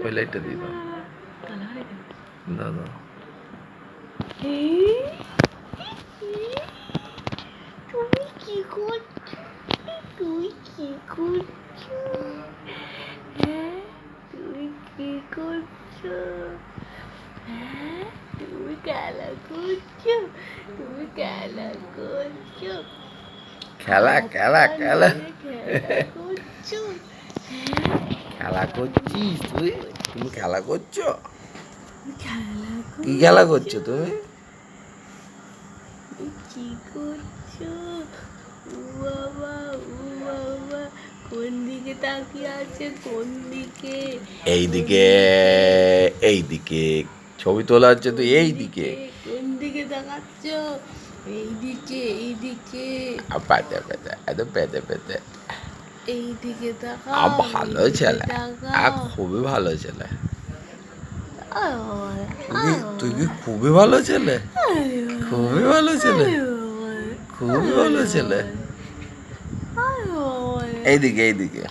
ওই লাইটটা দিয়ে দাও দাদা। তুমি কি করছো? তুই কি করছো? হ্যাঁ, তুমি কি করছো? হ্যাঁ, তুমি খেলা করছো? তুমি খেলা করছো? খেলা খেলা খেলা খেলা করছো? খেলা করছিস তুই? তুমি খেলা করছো? খেলা কি খেলা করছো তুমি? কি করছো? ও বাবা, ও বাবা, কোন দিকে তাকিয়ে আছে? কোন দিকে? এইদিকে এইদিকে ছবি তোলা হচ্ছে তুই এইদিকে। কোন দিকে তাকাচ্ছ? এইদিকে, এইদিকে, পেতে পেতে এত পেতে পেতে। এইদিকে তাকাও। ভালো ছেলে, খুবই ভালো ছেলে। তুই কি খুবই ভালো ছেলে? খুবই ভালো ছেলে, খুবই ভালো ছেলে। এইদিকে এইদিকে